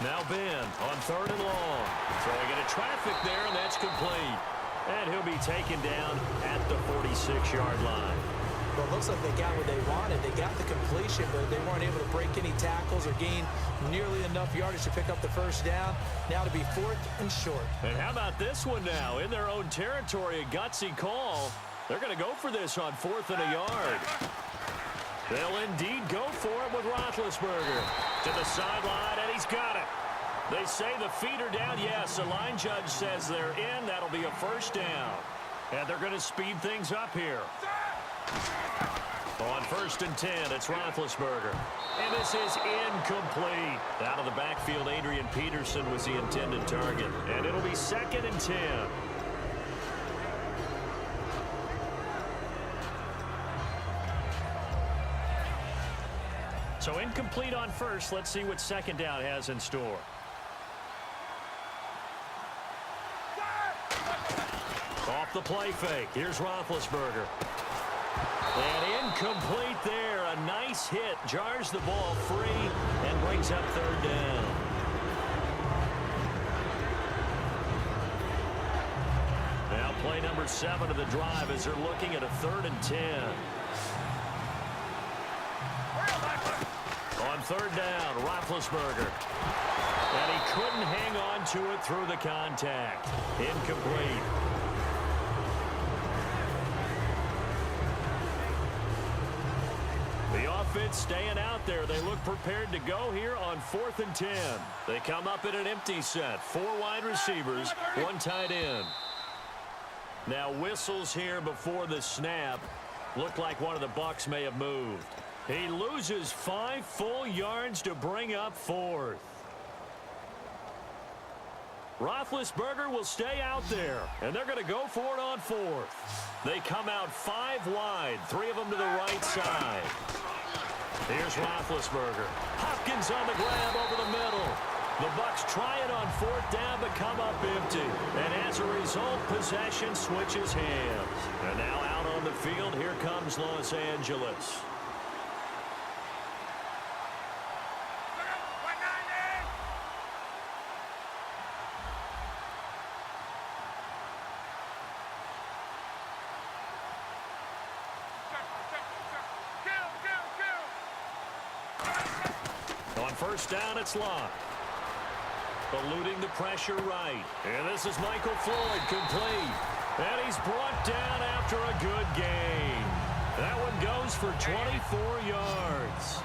Now Ben on 3rd and long. Throwing into traffic there, and that's complete. And he'll be taken down at the 46-yard line. Well, it looks like they got what they wanted. They got the completion, but they weren't able to break any tackles or gain nearly enough yardage to pick up the first down. Now to be 4th and short. And how about this one now? In their own territory, a gutsy call. They're going to go for this on 4th and a yard. They'll indeed go for it with Roethlisberger. To the sideline, and he's got it. They say the feet are down. Yes, the line judge says they're in. That'll be a first down. And they're going to speed things up here. On 1st and 10, it's Roethlisberger. And this is incomplete. Out of the backfield, Adrian Peterson was the intended target. And it'll be 2nd and 10. So incomplete on first. Let's see what 2nd down has in store. Off the play fake. Here's Roethlisberger. And incomplete there. A nice hit. Jars the ball free and brings up 3rd down. Now play number 7 of the drive as they're looking at a 3rd and 10. On 3rd down, Roethlisberger. And he couldn't hang on to it through the contact. Incomplete. The offense staying out there. They look prepared to go here on 4th and 10. They come up in an empty set. 4 wide receivers, 1 tight end. Now whistles here before the snap. Looked like one of the Bucs may have moved. He loses 5 full yards to bring up 4th. Roethlisberger will stay out there, and they're going to go for it on 4th. They come out 5 wide, 3 of them to the right side. Here's Roethlisberger. Hopkins on the grab over the middle. The Bucs try it on 4th down, but come up empty. And as a result, possession switches hands. And now out on the field, here comes Los Angeles. On 1st down, it's Locke. Eluding the pressure right. And this is Michael Floyd, complete. And he's brought down after a good gain. That one goes for 24 yards.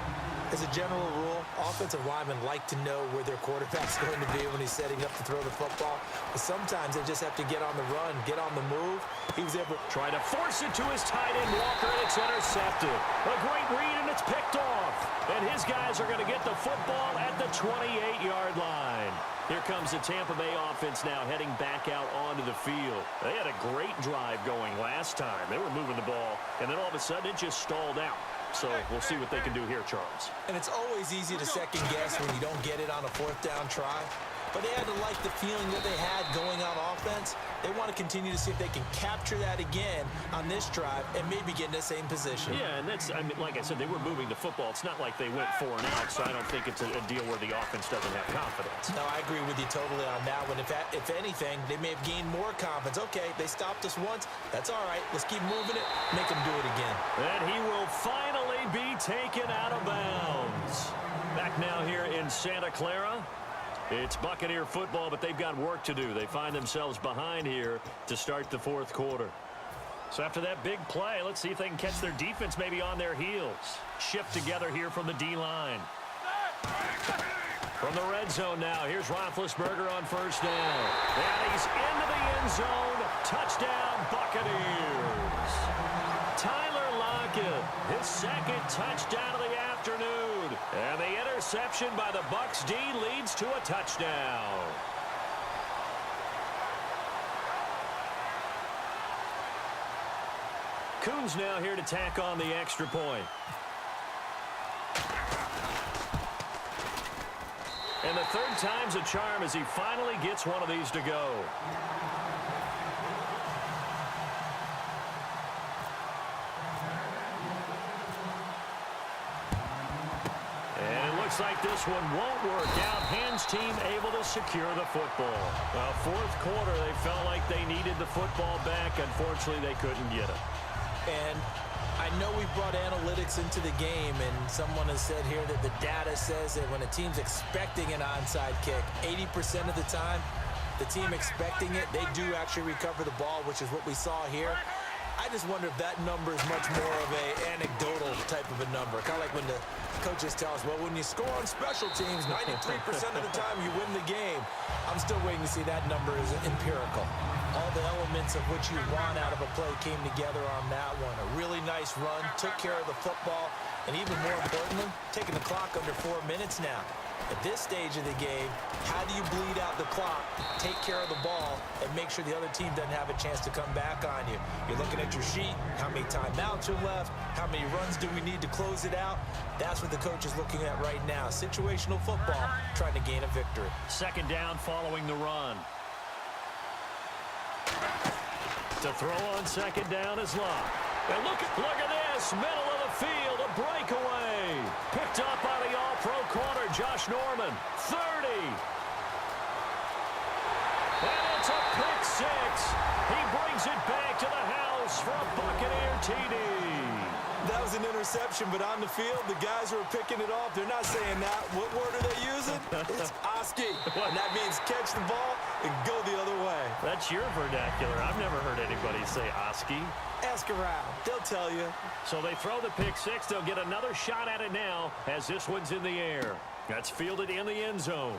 As a general rule, offensive linemen like to know where their quarterback's going to be when he's setting up to throw the football. But sometimes they just have to get on the run, get on the move. He was able to try to force it to his tight end, Walker, and it's intercepted. A great read, and it's picked off. And his guys are going to get the football at the 28-yard line. Here comes the Tampa Bay offense now heading back out onto the field. They had a great drive going last time. They were moving the ball, and then all of a sudden it just stalled out. So we'll see what they can do here, Charles. And it's always easy to second guess when you don't get it on a 4th down try. But they had to like the feeling that they had going on offense. They want to continue to see if they can capture that again on this drive and maybe get in the same position. Yeah, and that's, I mean, like I said, they were moving the football. It's not like they went 4 and out, so I don't think it's a deal where the offense doesn't have confidence. No, I agree with you totally on that one. If anything, they may have gained more confidence. Okay, they stopped us once. That's all right. Let's keep moving it. Make them do it again. And he will finally be taken out of bounds. Back now here in Santa Clara. It's Buccaneer football, but they've got work to do. They find themselves behind here to start the 4th quarter. So after that big play, let's see if they can catch their defense maybe on their heels. Shift together here from the D-line. From the red zone now, here's Roethlisberger on 1st down. And he's into the end zone. Touchdown, Buccaneers. Tyler Lockett, his 2nd touchdown of the afternoon. And the interception by the Bucs D leads to a touchdown. Coons now here to tack on the extra point. And the 3rd time's a charm as he finally gets one of these to go. Looks like this one won't work out. Hands team able to secure the football. Fourth quarter, they felt like they needed the football back. Unfortunately, they couldn't get it. And I know we brought analytics into the game, and someone has said here that the data says that when a team's expecting an onside kick, 80% of the time, the team expecting it, they do actually recover the ball, which is what we saw here. I just wonder if that number is much more of a anecdotal type of a number. Kind of like when the coaches tell us, well, when you score on special teams, 93% of the time you win the game. I'm still waiting to see that number is empirical. All the elements of which you want out of a play came together on that one. A really nice run, took care of the football, and even more importantly, taking the clock under 4 minutes now. At this stage of the game, how do you bleed out the clock, take care of the ball, and make sure the other team doesn't have a chance to come back on you? You're looking at your sheet, how many timeouts are left, how many runs do we need to close it out? That's what the coach is looking at right now. Situational football, trying to gain a victory. Second down following the run. To throw on second down is Locke. And look at this, middle of the field, a breakaway. Picked up by the all-pro corner, Josh Norman, 30. And it's a pick six. He brings it back to the house for a Buccaneer TD. That was an interception, but on the field, the guys who are picking it off, they're not saying that. What word are they using? It's Oski. And that means catch the ball and go the other way. That's your vernacular. I've never heard anybody say Oski. Ask around. They'll tell you. So they throw the pick six. They'll get another shot at it now as this one's in the air. That's fielded in the end zone.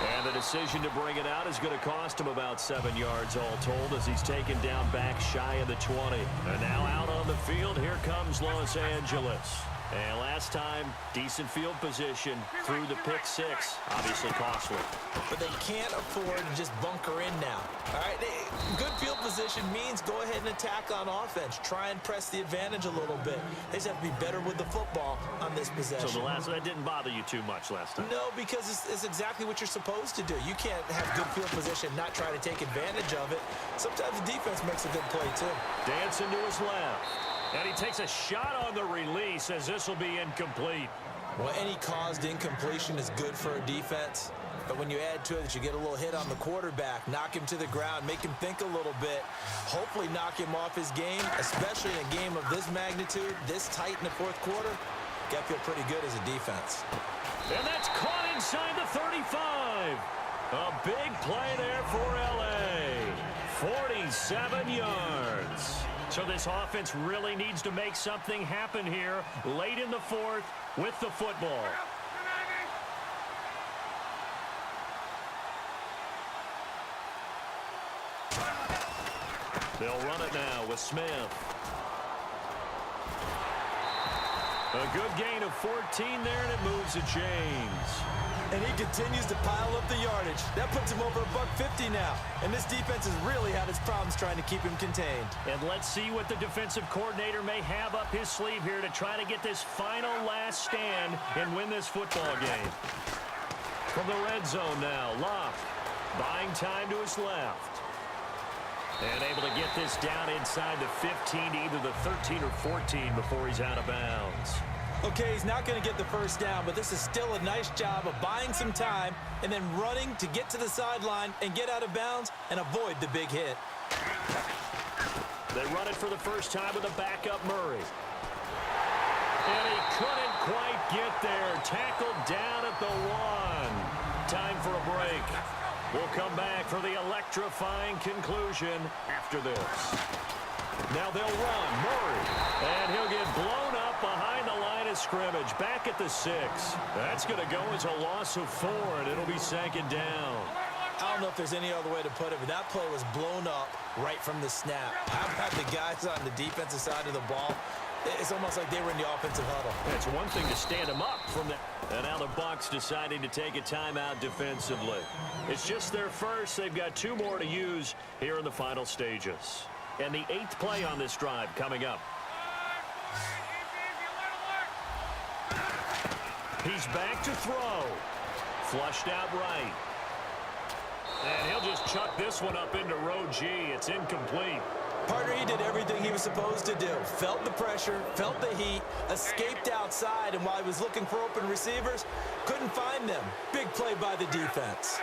And the decision to bring it out is going to cost him about 7 yards all told as he's taken down back shy of the 20. And now out on the field, here comes Los Angeles. And last time, decent field position through the pick six. Obviously costly. But they can't afford to just bunker in now. All right, good field position means go ahead and attack on offense. Try and press the advantage a little bit. They just have to be better with the football on this possession. So that didn't bother you too much last time? No, because it's exactly what you're supposed to do. You can't have good field position, not try to take advantage of it. Sometimes the defense makes a good play, too. Dancing to his left. And he takes a shot on the release as this will be incomplete. Well, any caused incompletion is good for a defense. But when you add to it that you get a little hit on the quarterback, knock him to the ground, make him think a little bit, hopefully knock him off his game, especially in a game of this magnitude, this tight in the fourth quarter, got to feel pretty good as a defense. And that's caught inside the 35. A big play there for L.A. 47 yards. So this offense really needs to make something happen here late in the fourth with the football. They'll run it now with Smith. A good gain of 14 there, and it moves to James. And he continues to pile up the yardage. That puts him over $150 now. And this defense has really had its problems trying to keep him contained. And let's see what the defensive coordinator may have up his sleeve here to try to get this final last stand and win this football game. From the red zone now, Locke buying time to his left. And able to get this down inside the 15 to either the 13 or 14 before he's out of bounds. Okay, he's not going to get the first down, but this is still a nice job of buying some time and then running to get to the sideline and get out of bounds and avoid the big hit. They run it for the first time with a backup Murray. And he couldn't quite get there. Tackled down at the 1. Time for a break. We'll come back for the electrifying conclusion after this. Now they'll run. Murray. And he'll get blown up behind the line of scrimmage. Back at the 6. That's going to go as a loss of 4, and it'll be second down. I don't know if there's any other way to put it, but that play was blown up right from the snap. How about the guys on the defensive side of the ball? It's almost like they were in the offensive huddle. It's one thing to stand them up from that. And now the Bucs deciding to take a timeout defensively. It's just their first. They've got 2 more to use here in the final stages. And the 8th play on this drive coming up. He's back to throw. Flushed out right. And he'll just chuck this one up into row G. It's incomplete. Partner, he did everything he was supposed to do. Felt the pressure, felt the heat, escaped outside, and while he was looking for open receivers, couldn't find them. Big play by the defense.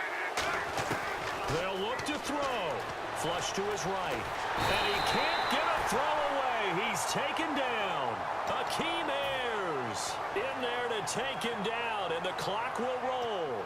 They'll look to throw. Flush to his right. And he can't get a throw away. He's taken down. Akeem Ayers in there to take him down, and the clock will roll.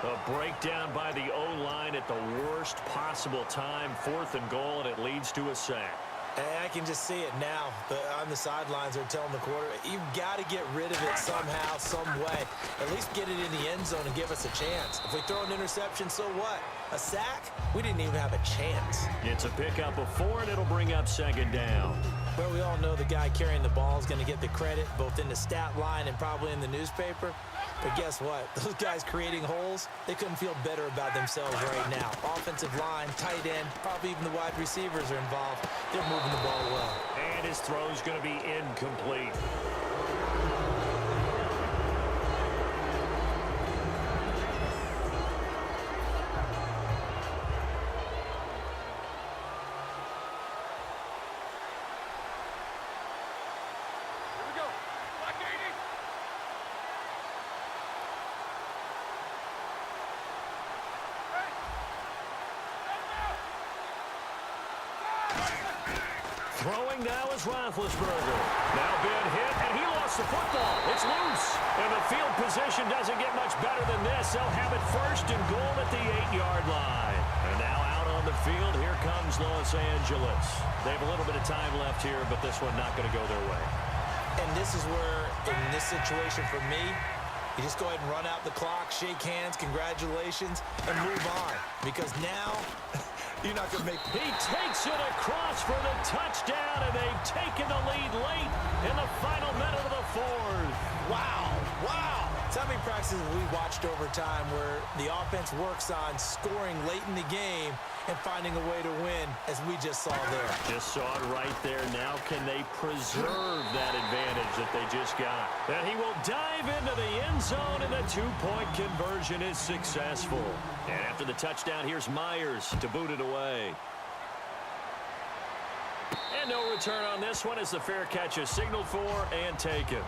A breakdown by the O-line at the worst possible time. 4th and goal, and it leads to a sack. And I can just see it now. On the sidelines, they're telling the quarterback, you've got to get rid of it somehow, some way. At least get it in the end zone and give us a chance. If we throw an interception, so what? A sack? We didn't even have a chance. It's a pickup of 4, and it'll bring up 2nd down. Well, we all know the guy carrying the ball is going to get the credit, both in the stat line and probably in the newspaper. But guess what? Those guys creating holes, they couldn't feel better about themselves right now. Offensive line, tight end, probably even the wide receivers are involved. They're moving the ball well. And his throw's going to be incomplete. Throwing now is Roethlisberger. Now been hit, and he lost the football. It's loose. And the field position doesn't get much better than this. They'll have it 1st and goal at the 8-yard line. And now out on the field, here comes Los Angeles. They have a little bit of time left here, but this one not going to go their way. And this is where, in this situation for me, you just go ahead and run out the clock, shake hands, congratulations, and move on. Because now, you're not going to make... He takes it across for the touchdown, and they've taken the lead late in the final minute of the 4th. Wow, wow. So many practices we watched over time where the offense works on scoring late in the game and finding a way to win, as we just saw there. Just saw it right there. Now can they preserve that advantage that they just got? And he will dive into the end zone, and the 2-point conversion is successful. And after the touchdown, here's Myers to boot it away. And no return on this one as the fair catch is signaled for and taken.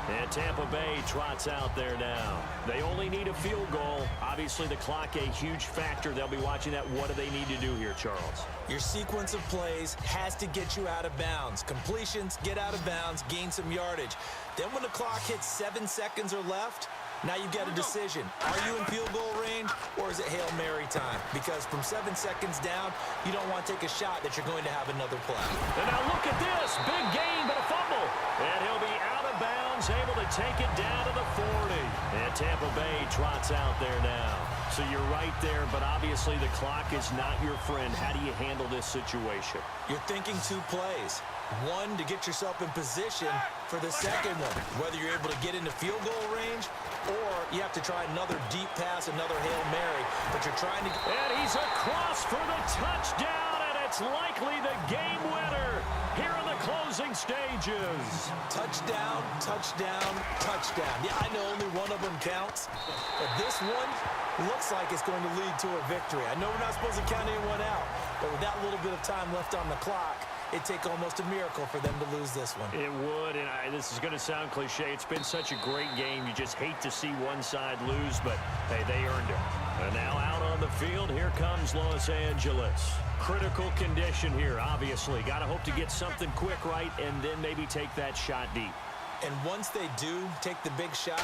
And Tampa Bay trots out there now. They only need a field goal. Obviously, the clock a huge factor. They'll be watching that. What do they need to do here, Charles? Your sequence of plays has to get you out of bounds. Completions, get out of bounds, gain some yardage. Then when the clock hits 7 seconds or left, now you've got a decision. Are you in field goal range, or is it Hail Mary time? Because from 7 seconds down, you don't want to take a shot that you're going to have another play. And now look at this. Big gain, but a fumble. And he'll be out of bounds, able to take it down to the 40. And Tampa Bay trots out there now. So you're right there, but obviously the clock is not your friend. How do you handle this situation? You're thinking 2 plays. One, to get yourself in position for the second one, whether you're able to get into field goal range or you have to try another deep pass, another Hail Mary, but you're trying to... And he's across for the touchdown, and it's likely the game winner here in the closing stages. Touchdown, touchdown, touchdown. Yeah, I know only one of them counts, but this one looks like it's going to lead to a victory. I know we're not supposed to count anyone out, but with that little bit of time left on the clock, it'd take almost a miracle for them to lose this one. It would, and this is going to sound cliche. It's been such a great game. You just hate to see one side lose, but, hey, they earned it. And now out on the field, here comes Los Angeles. Critical condition here, obviously. Got to hope to get something quick right and then maybe take that shot deep. And once they do take the big shot,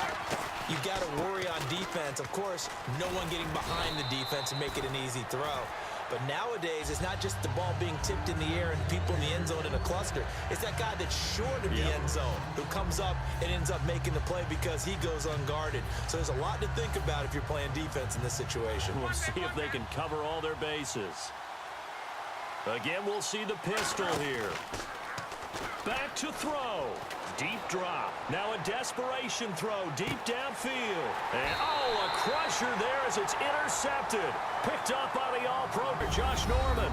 you've got to worry on defense. Of course, no one getting behind the defense and make it an easy throw. But nowadays, it's not just the ball being tipped in the air and people in the end zone in a cluster. It's that guy that's short of the end zone who comes up and ends up making the play because he goes unguarded. So there's a lot to think about if you're playing defense in this situation. We'll see if they can cover all their bases. Again, we'll see the pistol here. Back to throw. Deep drop. Now a desperation throw deep downfield. And, a crusher there as it's intercepted. Picked up by the All-Pro, Josh Norman.